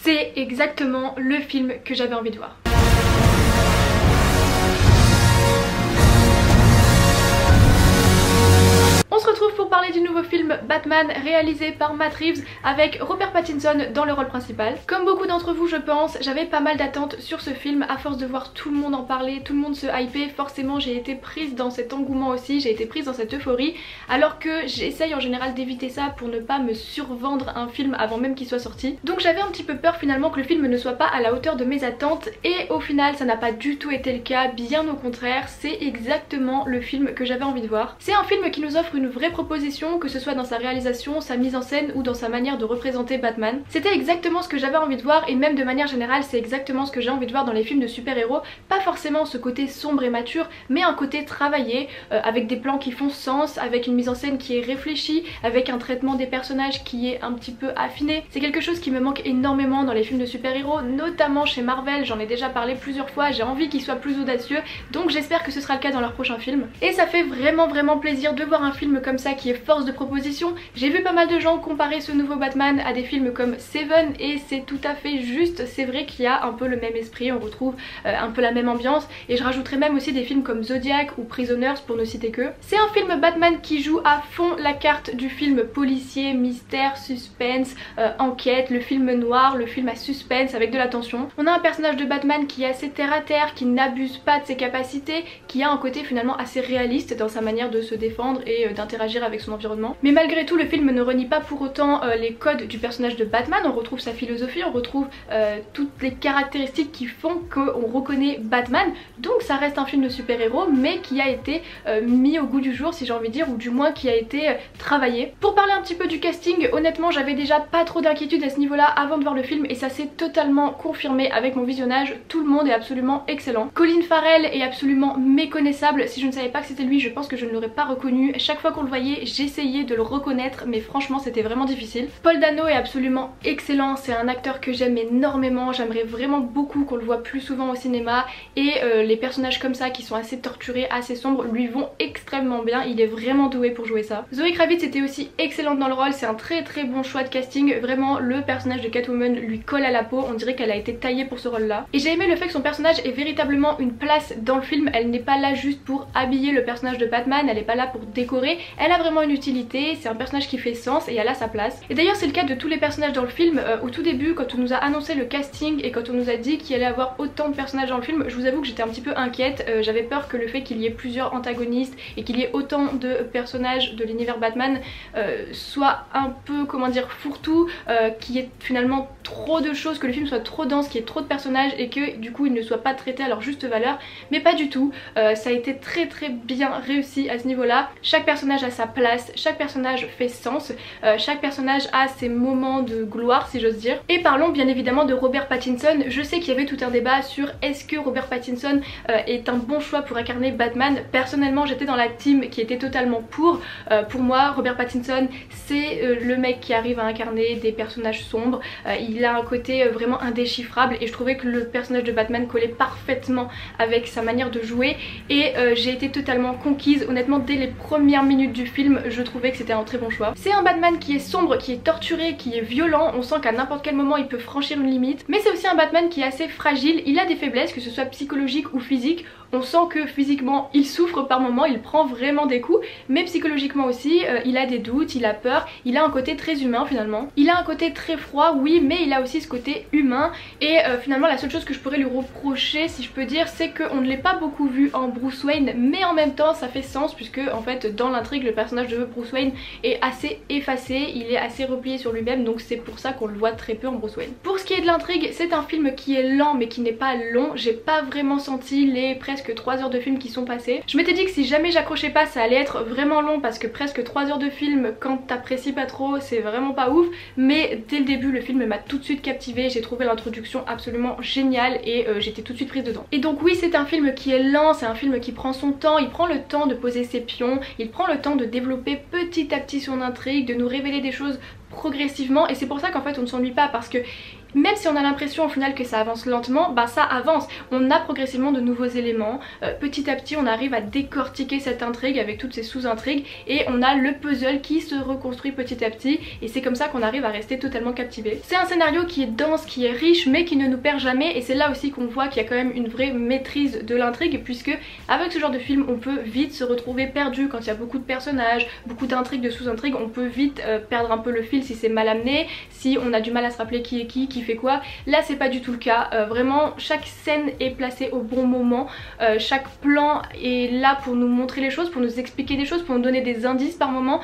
C'est exactement le film que j'avais envie de voir. On se retrouve pour parler du nouveau film Batman réalisé par Matt Reeves avec Robert Pattinson dans le rôle principal. Comme beaucoup d'entre vous je pense, j'avais pas mal d'attentes sur ce film à force de voir tout le monde en parler, tout le monde se hyper, forcément j'ai été prise dans cet engouement aussi, j'ai été prise dans cette euphorie alors que j'essaye en général d'éviter ça pour ne pas me survendre un film avant même qu'il soit sorti. Donc j'avais un petit peu peur finalement que le film ne soit pas à la hauteur de mes attentes et au final ça n'a pas du tout été le cas, bien au contraire, c'est exactement le film que j'avais envie de voir. C'est un film qui nous offre une vraie proposition, que ce soit dans sa réalisation, sa mise en scène ou dans sa manière de représenter Batman. C'était exactement ce que j'avais envie de voir et même de manière générale c'est exactement ce que j'ai envie de voir dans les films de super-héros. Pas forcément ce côté sombre et mature mais un côté travaillé avec des plans qui font sens, avec une mise en scène qui est réfléchie, avec un traitement des personnages qui est un petit peu affiné. C'est quelque chose qui me manque énormément dans les films de super-héros, notamment chez Marvel, j'en ai déjà parlé plusieurs fois, j'ai envie qu'ils soient plus audacieux donc j'espère que ce sera le cas dans leur prochain film. Et ça fait vraiment plaisir de voir un film comme ça qui est force de proposition. J'ai vu pas mal de gens comparer ce nouveau Batman à des films comme Seven et c'est tout à fait juste, c'est vrai qu'il y a un peu le même esprit, on retrouve un peu la même ambiance et je rajouterai même aussi des films comme Zodiac ou Prisoners pour ne citer que. C'est un film Batman qui joue à fond la carte du film policier, mystère, suspense, enquête, le film noir, le film à suspense avec de la tension. On a un personnage de Batman qui est assez terre à terre, qui n'abuse pas de ses capacités, qui a un côté finalement assez réaliste dans sa manière de se défendre et d'interagir avec son environnement. Mais malgré tout le film ne renie pas pour autant les codes du personnage de Batman, on retrouve sa philosophie, on retrouve toutes les caractéristiques qui font qu'on reconnaît Batman, donc ça reste un film de super-héros mais qui a été mis au goût du jour si j'ai envie de dire, ou du moins qui a été travaillé. Pour parler un petit peu du casting, honnêtement j'avais déjà pas trop d'inquiétude à ce niveau là avant de voir le film et ça s'est totalement confirmé avec mon visionnage, tout le monde est absolument excellent. Colin Farrell est absolument méconnaissable, si je ne savais pas que c'était lui je pense que je ne l'aurais pas reconnu, chaque fois qu'on le voyait j'essayais de le reconnaître mais franchement c'était vraiment difficile. Paul Dano est absolument excellent, c'est un acteur que j'aime énormément, j'aimerais vraiment beaucoup qu'on le voit plus souvent au cinéma et les personnages comme ça qui sont assez torturés, assez sombres lui vont extrêmement bien, il est vraiment doué pour jouer ça. Zoé Kravitz était aussi excellente dans le rôle, c'est un très bon choix de casting, vraiment le personnage de Catwoman lui colle à la peau, on dirait qu'elle a été taillée pour ce rôle là. Et j'ai aimé le fait que son personnage ait véritablement une place dans le film, elle n'est pas là juste pour habiller le personnage de Batman, elle n'est pas là pour décorer, elle a vraiment une utilité, c'est un personnage qui fait sens et elle a sa place. Et d'ailleurs c'est le cas de tous les personnages dans le film, au tout début quand on nous a annoncé le casting et quand on nous a dit qu'il allait avoir autant de personnages dans le film, je vous avoue que j'étais un petit peu inquiète, j'avais peur que le fait qu'il y ait plusieurs antagonistes et qu'il y ait autant de personnages de l'univers Batman soit un peu comment dire fourre-tout, qu'il y ait finalement trop de choses, que le film soit trop dense, qu'il y ait trop de personnages et que du coup il ne soit pas traité à leur juste valeur, mais pas du tout, ça a été très bien réussi à ce niveau là, chaque personnage a sa place, chaque personnage fait sens, chaque personnage a ses moments de gloire si j'ose dire. Et parlons bien évidemment de Robert Pattinson, je sais qu'il y avait tout un débat sur est-ce que Robert Pattinson est un bon choix pour incarner Batman. Personnellement j'étais dans la team qui était totalement pour moi Robert Pattinson c'est le mec qui arrive à incarner des personnages sombres, il a un côté vraiment indéchiffrable et je trouvais que le personnage de Batman collait parfaitement avec sa manière de jouer et j'ai été totalement conquise, honnêtement dès les premières minutes du film je trouvais que c'était un très bon choix. C'est un Batman qui est sombre, qui est torturé, qui est violent, on sent qu'à n'importe quel moment il peut franchir une limite, mais c'est aussi un Batman qui est assez fragile, il a des faiblesses que ce soit psychologiques ou physiques, on sent que physiquement il souffre par moments, il prend vraiment des coups, mais psychologiquement aussi il a des doutes, il a peur, il a un côté très humain finalement. Il a un côté très froid oui mais il a aussi ce côté humain et finalement la seule chose que je pourrais lui reprocher si je peux dire c'est qu'on ne l'ait pas beaucoup vu en Bruce Wayne mais en même temps ça fait sens puisque en fait dans l'intrigue le personnage de Bruce Wayne est assez effacé, il est assez replié sur lui-même donc c'est pour ça qu'on le voit très peu en Bruce Wayne. Pour ce qui est de l'intrigue c'est un film qui est lent mais qui n'est pas long, j'ai pas vraiment senti les presque 3 heures de film qui sont passées. Je m'étais dit que si jamais j'accrochais pas ça allait être vraiment long parce que presque 3 heures de film quand t'apprécies pas trop c'est vraiment pas ouf, mais dès le début le film m'a tout de suite captivée, j'ai trouvé l'introduction absolument géniale et j'étais tout de suite prise dedans. Et donc oui c'est un film qui est lent, c'est un film qui prend son temps, il prend le temps de poser ses pions, il prend le temps de développer petit à petit son intrigue, de nous révéler des choses progressivement et c'est pour ça qu'en fait on ne s'ennuie pas parce que Même si on a l'impression au final que ça avance lentement, bah ça avance, on a progressivement de nouveaux éléments, petit à petit on arrive à décortiquer cette intrigue avec toutes ces sous-intrigues et on a le puzzle qui se reconstruit petit à petit et c'est comme ça qu'on arrive à rester totalement captivé. C'est un scénario qui est dense, qui est riche mais qui ne nous perd jamais et c'est là aussi qu'on voit qu'il y a quand même une vraie maîtrise de l'intrigue puisque avec ce genre de film on peut vite se retrouver perdu quand il y a beaucoup de personnages, beaucoup d'intrigues, de sous-intrigues, on peut vite perdre un peu le fil si c'est mal amené, si on a du mal à se rappeler qui est qui fait quoi. Là c'est pas du tout le cas, vraiment chaque scène est placée au bon moment, chaque plan est là pour nous montrer les choses, pour nous expliquer des choses, pour nous donner des indices par moment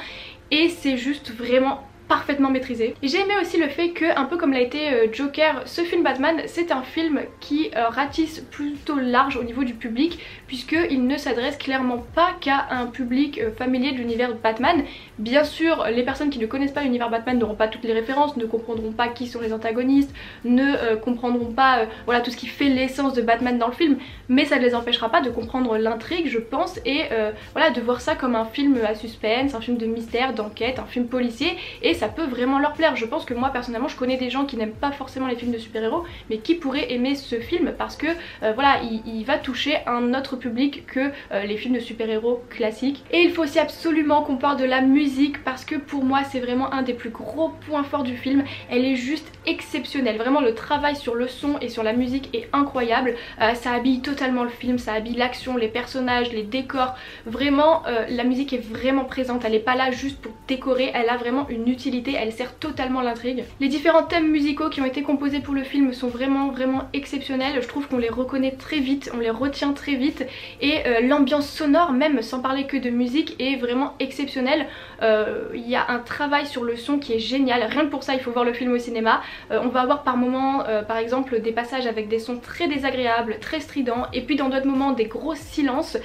et c'est juste vraiment parfaitement maîtrisé. J'ai aimé aussi le fait que, un peu comme l'a été Joker, ce film Batman, c'est un film qui ratisse plutôt large au niveau du public puisqu'il ne s'adresse clairement pas qu'à un public familier de l'univers Batman. Bien sûr, les personnes qui ne connaissent pas l'univers Batman n'auront pas toutes les références, ne comprendront pas qui sont les antagonistes, ne comprendront pas voilà, tout ce qui fait l'essence de Batman dans le film, mais ça ne les empêchera pas de comprendre l'intrigue je pense et voilà, de voir ça comme un film à suspense, un film de mystère, d'enquête, un film policier et ça peut vraiment leur plaire. Je pense que moi personnellement je connais des gens qui n'aiment pas forcément les films de super-héros mais qui pourraient aimer ce film parce que voilà, il va toucher un autre public que les films de super-héros classiques. Et il faut aussi absolument qu'on parle de la musique parce que pour moi c'est vraiment un des plus gros points forts du film. Elle est juste exceptionnelle, vraiment le travail sur le son et sur la musique est incroyable, ça habille totalement le film, ça habille l'action, les personnages, les décors, vraiment la musique est vraiment présente, elle est pas là juste pour décorer, elle a vraiment une utilité, elle sert totalement l'intrigue. Les différents thèmes musicaux qui ont été composés pour le film sont vraiment exceptionnels, je trouve qu'on les reconnaît très vite, on les retient très vite et l'ambiance sonore même sans parler que de musique est vraiment exceptionnelle. Il y a un travail sur le son qui est génial, rien que pour ça il faut voir le film au cinéma. On va avoir par moments par exemple des passages avec des sons très désagréables, très stridents et puis dans d'autres moments des gros silences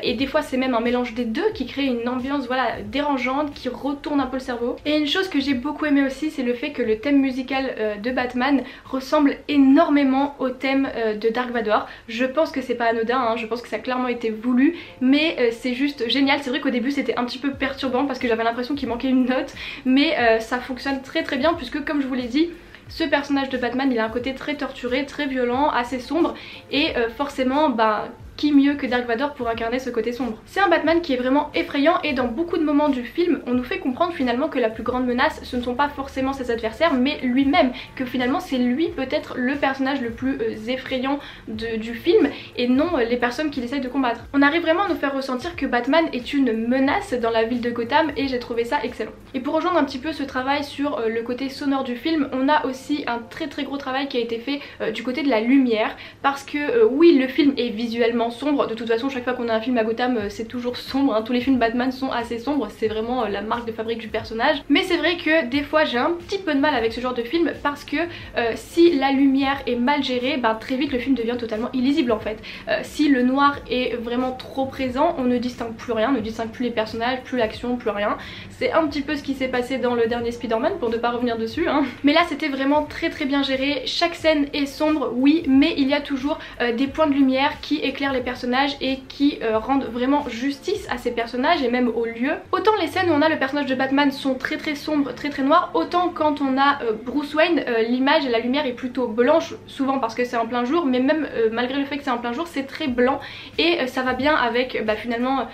et des fois c'est même un mélange des deux qui crée une ambiance voilà, dérangeante, qui retourne un peu le cerveau. Et une chose que j'ai beaucoup aimé aussi c'est le fait que le thème musical de Batman ressemble énormément au thème de Dark Vador. Je pense que c'est pas anodin, hein, je pense que ça a clairement été voulu mais c'est juste génial. C'est vrai qu'au début c'était un petit peu perturbant parce que j'avais l'impression qu'il manquait une note mais ça fonctionne très bien puisque comme je vous l'ai dit, ce personnage de Batman il a un côté très torturé, très violent, assez sombre et forcément bah qui mieux que Dark Vador pour incarner ce côté sombre. C'est un Batman qui est vraiment effrayant et dans beaucoup de moments du film on nous fait comprendre finalement que la plus grande menace ce ne sont pas forcément ses adversaires mais lui-même, que finalement c'est lui peut-être le personnage le plus effrayant du film et non les personnes qu'il essaye de combattre. On arrive vraiment à nous faire ressentir que Batman est une menace dans la ville de Gotham et j'ai trouvé ça excellent. Et pour rejoindre un petit peu ce travail sur le côté sonore du film, on a aussi un très gros travail qui a été fait du côté de la lumière parce que oui le film est visuellement sombre, de toute façon chaque fois qu'on a un film à Gotham c'est toujours sombre, hein. Tous les films Batman sont assez sombres, c'est vraiment la marque de fabrique du personnage, mais c'est vrai que des fois j'ai un petit peu de mal avec ce genre de film parce que si la lumière est mal gérée, ben, très vite le film devient totalement illisible en fait. Si le noir est vraiment trop présent, on ne distingue plus rien, on ne distingue plus les personnages, plus l'action, plus rien. C'est un petit peu ce qui s'est passé dans le dernier Spider-Man pour ne pas revenir dessus, hein. Mais là c'était vraiment très bien géré, chaque scène est sombre oui mais il y a toujours des points de lumière qui éclairent les personnages et qui rendent vraiment justice à ces personnages et même au lieu. Autant les scènes où on a le personnage de Batman sont très sombres, très noirs, autant quand on a Bruce Wayne, l'image et la lumière est plutôt blanche, souvent parce que c'est en plein jour, mais même malgré le fait que c'est en plein jour c'est très blanc et ça va bien avec finalement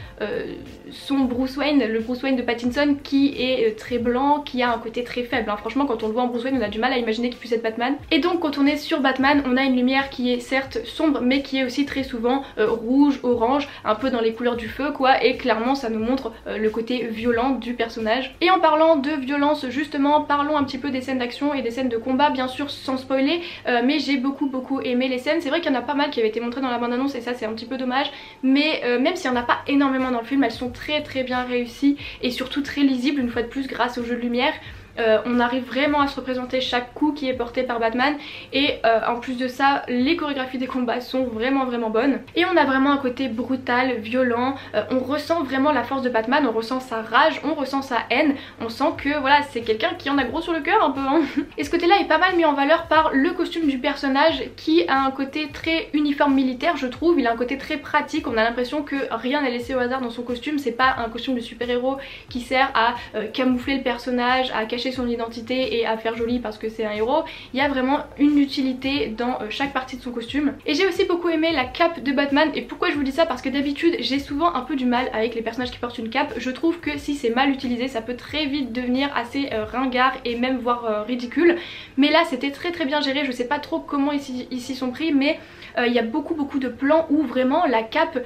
son Bruce Wayne, le Bruce Wayne de Pattinson qui est très blanc, qui a un côté très faible, hein. Franchement quand on le voit en Bruce Wayne on a du mal à imaginer qu'il puisse être Batman et donc quand on est sur Batman on a une lumière qui est certes sombre mais qui est aussi très souvent rouge, orange, un peu dans les couleurs du feu quoi et clairement ça nous montre le côté violent du personnage. Et en parlant de violence justement, parlons un petit peu des scènes d'action et des scènes de combat, bien sûr sans spoiler mais j'ai beaucoup aimé les scènes. C'est vrai qu'il y en a pas mal qui avaient été montrées dans la bande annonce et ça c'est un petit peu dommage mais même s'il n'y en a pas énormément dans le film, elles sont très bien réussies et surtout très lisibles une fois de plus grâce au jeu de lumière. On arrive vraiment à se représenter chaque coup qui est porté par Batman et en plus de ça les chorégraphies des combats sont vraiment bonnes et on a vraiment un côté brutal, violent, on ressent vraiment la force de Batman, on ressent sa rage, on ressent sa haine, on sent que voilà c'est quelqu'un qui en a gros sur le cœur un peu, hein. Et ce côté là est pas mal mis en valeur par le costume du personnage qui a un côté très uniforme militaire je trouve, il a un côté très pratique, on a l'impression que rien n'est laissé au hasard dans son costume, c'est pas un costume de super-héros qui sert à camoufler le personnage, à cacher cacher son identité et à faire joli parce que c'est un héros. Il y a vraiment une utilité dans chaque partie de son costume. Et j'ai aussi beaucoup aimé la cape de Batman. Et pourquoi je vous dis ça? Parce que d'habitude j'ai souvent un peu du mal avec les personnages qui portent une cape. Je trouve que si c'est mal utilisé ça peut très vite devenir assez ringard et même voire ridicule. Mais là c'était très bien géré. Je sais pas trop comment ils s'y sont pris, mais il y a beaucoup de plans où vraiment la cape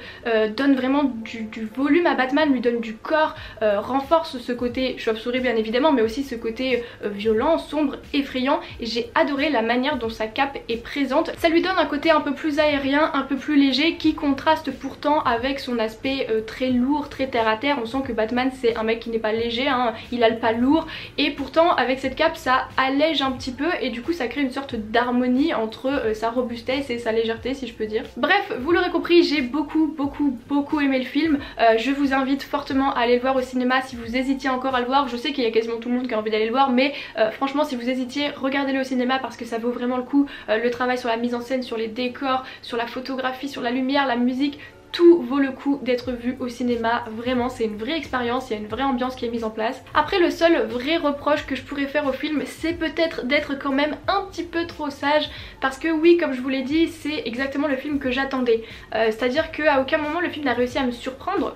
donne vraiment du volume à Batman, lui donne du corps, renforce ce côté chauve-souris bien évidemment, mais aussi ce côté violent, sombre, effrayant. Et j'ai adoré la manière dont sa cape est présente. Ça lui donne un côté un peu plus aérien, un peu plus léger, qui contraste pourtant avec son aspect très lourd, très terre à terre. On sent que Batman c'est un mec qui n'est pas léger, hein, il a le pas lourd, et pourtant avec cette cape ça allège un petit peu et du coup ça crée une sorte d'harmonie entre sa robustesse et sa légèreté, si je peux dire. Bref, vous l'aurez compris, j'ai beaucoup aimé le film. Je vous invite fortement à aller le voir au cinéma si vous hésitiez encore à le voir. Je sais qu'il y a quasiment tout le monde qui a envie d'aller le voir, mais franchement si vous hésitiez, regardez-le au cinéma parce que ça vaut vraiment le coup. Le travail sur la mise en scène, sur les décors, sur la photographie, sur la lumière, la musique, tout vaut le coup d'être vu au cinéma. Vraiment c'est une vraie expérience, il y a une vraie ambiance qui est mise en place. Après, le seul vrai reproche que je pourrais faire au film, c'est peut-être d'être quand même un petit peu trop sage, parce que oui, comme je vous l'ai dit, c'est exactement le film que j'attendais. C'est à dire qu'à aucun moment le film n'a réussi à me surprendre.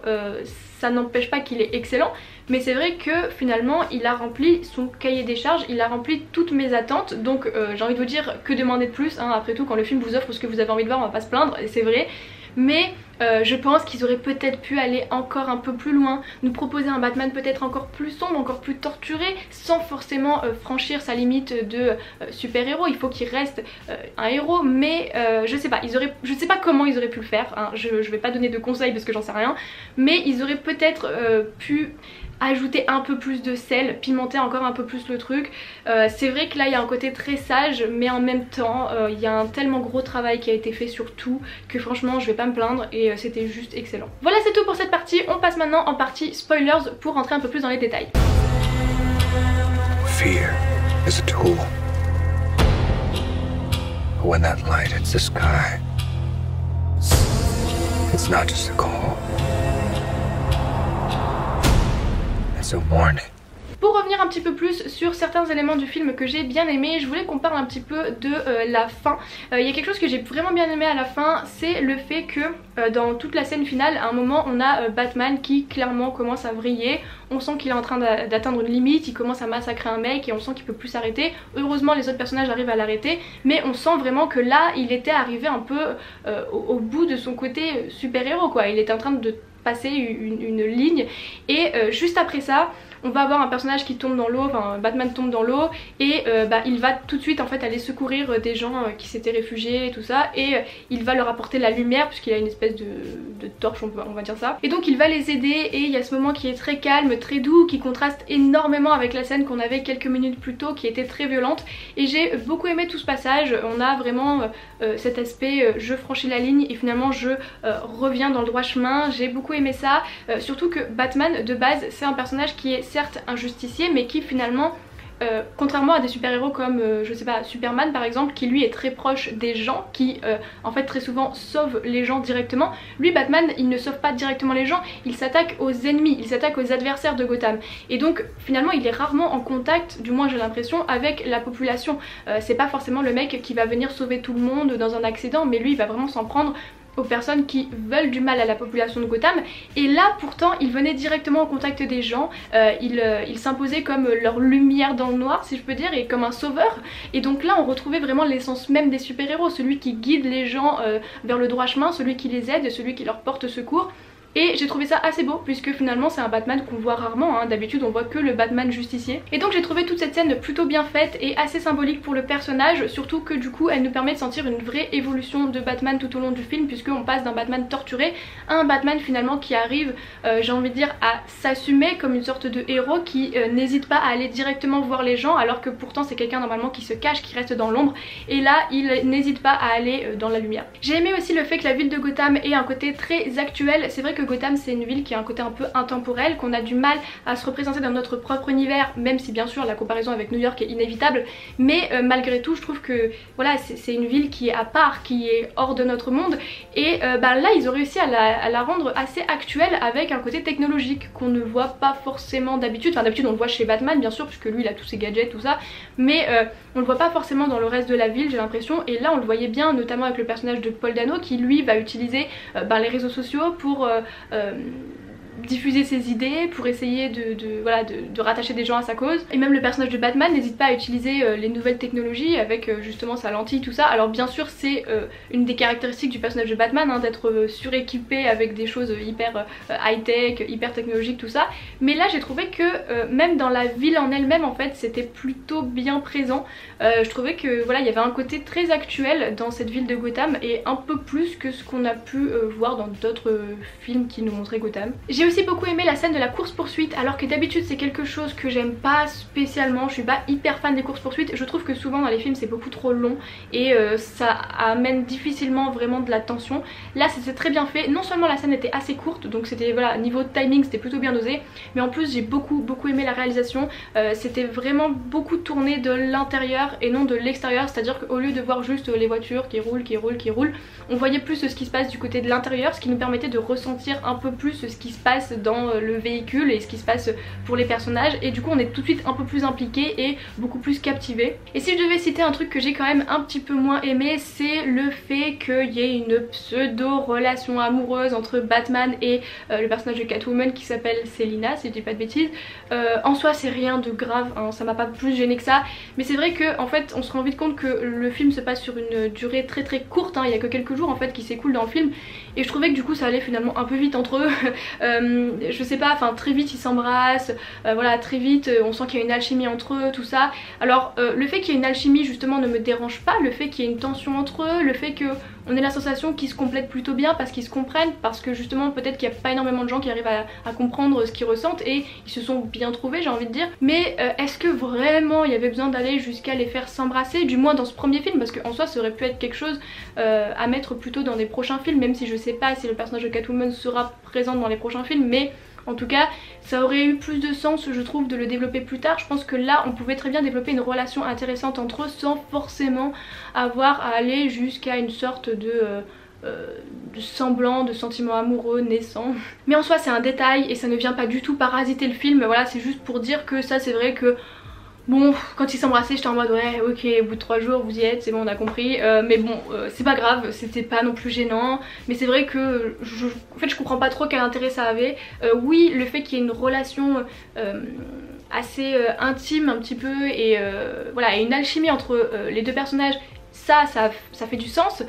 Ça n'empêche pas qu'il est excellent, mais c'est vrai que finalement il a rempli son cahier des charges, il a rempli toutes mes attentes. Donc j'ai envie de vous dire, que demander de plus, hein. Après tout, quand le film vous offre ce que vous avez envie de voir, on va pas se plaindre, et c'est vrai. Mais je pense qu'ils auraient peut-être pu aller encore un peu plus loin, nous proposer un Batman peut-être encore plus sombre, encore plus torturé, sans forcément franchir sa limite de super-héros. Il faut qu'il reste un héros, mais je sais pas, je sais pas comment ils auraient pu le faire, hein. Je vais pas donner de conseils parce que j'en sais rien, mais ils auraient peut-être pu ajouter un peu plus de sel, pimenter encore un peu plus le truc. C'est vrai que là il y a un côté très sage, mais en même temps il y a un tellement gros travail qui a été fait sur tout que franchement je vais pas me plaindre, et c'était juste excellent. Voilà, c'est tout pour cette partie. On passe maintenant en partie spoilers pour rentrer un peu plus dans les détails. Fear is a tool. When that light hits the sky, it's not just a call. It's a warning. Pour revenir un petit peu plus sur certains éléments du film que j'ai bien aimé, je voulais qu'on parle un petit peu de la fin. Il y a quelque chose que j'ai vraiment bien aimé à la fin, c'est le fait que dans toute la scène finale, à un moment on a Batman qui clairement commence à vriller. On sent qu'il est en train d'atteindre une limite, il commence à massacrer un mec et on sent qu'il peut plus s'arrêter. Heureusement les autres personnages arrivent à l'arrêter, mais on sent vraiment que là il était arrivé un peu au bout de son côté super-héros quoi. Il était en train de passer une ligne, et juste après ça on va avoir un personnage qui tombe dans l'eau, enfin Batman tombe dans l'eau, et il va tout de suite en fait aller secourir des gens qui s'étaient réfugiés et tout ça, et il va leur apporter la lumière puisqu'il a une espèce de torche, on va dire ça, et donc il va les aider. Et il y a ce moment qui est très calme, très doux, qui contraste énormément avec la scène qu'on avait quelques minutes plus tôt qui était très violente, et j'ai beaucoup aimé tout ce passage. On a vraiment cet aspect je franchis la ligne et finalement je reviens dans le droit chemin. J'ai beaucoup aimé ça, surtout que Batman de base c'est un personnage qui est certes un justicier, mais qui finalement contrairement à des super-héros comme je sais pas Superman par exemple, qui lui est très proche des gens, qui en fait très souvent sauve les gens directement, lui Batman il ne sauve pas directement les gens, il s'attaque aux ennemis, il s'attaque aux adversaires de Gotham, et donc finalement il est rarement en contact, du moins j'ai l'impression, avec la population. C'est pas forcément le mec qui va venir sauver tout le monde dans un accident, mais lui il va vraiment s'en prendre aux personnes qui veulent du mal à la population de Gotham. Et là pourtant il venait directement au contact des gens, il s'imposait comme leur lumière dans le noir si je peux dire, et comme un sauveur. Et donc là on retrouvait vraiment l'essence même des super-héros, celui qui guide les gens vers le droit chemin, celui qui les aide, celui qui leur porte secours. Et j'ai trouvé ça assez beau puisque finalement c'est un Batman qu'on voit rarement, hein. D'habitude on voit que le Batman justicier. Et donc j'ai trouvé toute cette scène plutôt bien faite et assez symbolique pour le personnage, surtout que du coup elle nous permet de sentir une vraie évolution de Batman tout au long du film, puisqu'on passe d'un Batman torturé à un Batman finalement qui arrive, j'ai envie de dire, à s'assumer comme une sorte de héros, qui n'hésite pas à aller directement voir les gens, alors que pourtant c'est quelqu'un normalement qui se cache, qui reste dans l'ombre, et là il n'hésite pas à aller dans la lumière. J'ai aimé aussi le fait que la ville de Gotham ait un côté très actuel. C'est vrai que que Gotham c'est une ville qui a un côté un peu intemporel, qu'on a du mal à se représenter dans notre propre univers, même si bien sûr la comparaison avec New York est inévitable, mais malgré tout je trouve que voilà, c'est une ville qui est à part, qui est hors de notre monde, et bah, là ils ont réussi à la rendre assez actuelle avec un côté technologique qu'on ne voit pas forcément d'habitude. Enfin d'habitude on le voit chez Batman bien sûr, puisque lui il a tous ses gadgets, tout ça, mais on le voit pas forcément dans le reste de la ville, j'ai l'impression, et là on le voyait bien notamment avec le personnage de Paul Dano qui lui va utiliser les réseaux sociaux pour diffuser ses idées, pour essayer de rattacher des gens à sa cause. Et même le personnage de Batman n'hésite pas à utiliser les nouvelles technologies avec justement sa lentille, tout ça. Alors bien sûr c'est une des caractéristiques du personnage de Batman, hein, d'être suréquipé avec des choses hyper high-tech, hyper technologiques, tout ça. Mais là j'ai trouvé que même dans la ville en elle-même en fait c'était plutôt bien présent. Je trouvais que voilà, il y avait un côté très actuel dans cette ville de Gotham, et un peu plus que ce qu'on a pu voir dans d'autres films qui nous montraient Gotham. J'ai aussi beaucoup aimé la scène de la course poursuite, alors que d'habitude c'est quelque chose que j'aime pas spécialement, je suis pas hyper fan des courses poursuites, je trouve que souvent dans les films c'est beaucoup trop long et ça amène difficilement vraiment de la tension. Là c'était très bien fait, non seulement la scène était assez courte, donc c'était voilà, niveau timing c'était plutôt bien dosé, mais en plus j'ai beaucoup aimé la réalisation, c'était vraiment beaucoup tourné de l'intérieur et non de l'extérieur, c'est à dire qu'au lieu de voir juste les voitures qui roulent, on voyait plus ce qui se passe du côté de l'intérieur, ce qui nous permettait de ressentir un peu plus ce qui se passe dans le véhicule et ce qui se passe pour les personnages, et du coup on est tout de suite un peu plus impliqué et beaucoup plus captivé. Et si je devais citer un truc que j'ai quand même un petit peu moins aimé, c'est le fait qu'il y ait une pseudo relation amoureuse entre Batman et le personnage de Catwoman qui s'appelle Selina, si je dis pas de bêtises. En soi c'est rien de grave, hein, ça m'a pas plus gêné que ça, mais c'est vrai que en fait on se rend vite compte que le film se passe sur une durée très courte, hein, il y a que quelques jours en fait qui s'écoulent dans le film, et je trouvais que du coup ça allait finalement un peu vite entre eux. Je sais pas, enfin très vite ils s'embrassent, voilà, très vite on sent qu'il y a une alchimie entre eux, tout ça. Alors le fait qu'il y ait une alchimie justement ne me dérange pas, le fait qu'il y ait une tension entre eux, le fait qu'on ait la sensation qu'ils se complètent plutôt bien parce qu'ils se comprennent, parce que justement peut-être qu'il n'y a pas énormément de gens qui arrivent à comprendre ce qu'ils ressentent, et ils se sont bien trouvés, j'ai envie de dire. Mais est-ce que vraiment il y avait besoin d'aller jusqu'à les faire s'embrasser, du moins dans ce premier film, parce qu'en soi ça aurait pu être quelque chose à mettre plutôt dans des prochains films, même si je sais pas si le personnage de Catwoman sera présent dans les prochains films, mais en tout cas ça aurait eu plus de sens je trouve de le développer plus tard. Je pense que là on pouvait très bien développer une relation intéressante entre eux sans forcément avoir à aller jusqu'à une sorte de semblant de sentiments amoureux naissants. Mais en soi c'est un détail et ça ne vient pas du tout parasiter le film, voilà, c'est juste pour dire que ça c'est vrai que bon, quand ils s'embrassaient j'étais en mode ouais ok, au bout de 3 jours vous y êtes, c'est bon on a compris, mais bon c'est pas grave, c'était pas non plus gênant, mais c'est vrai que en fait je comprends pas trop quel intérêt ça avait. Oui, le fait qu'il y ait une relation assez intime un petit peu et voilà, et une alchimie entre les deux personnages, ça fait du sens.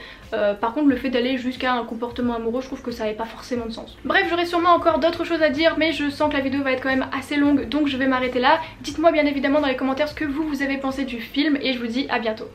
Par contre le fait d'aller jusqu'à un comportement amoureux, je trouve que ça n'avait pas forcément de sens. Bref, j'aurais sûrement encore d'autres choses à dire, mais je sens que la vidéo va être quand même assez longue, donc je vais m'arrêter là. Dites-moi bien évidemment dans les commentaires ce que vous avez pensé du film, et je vous dis à bientôt.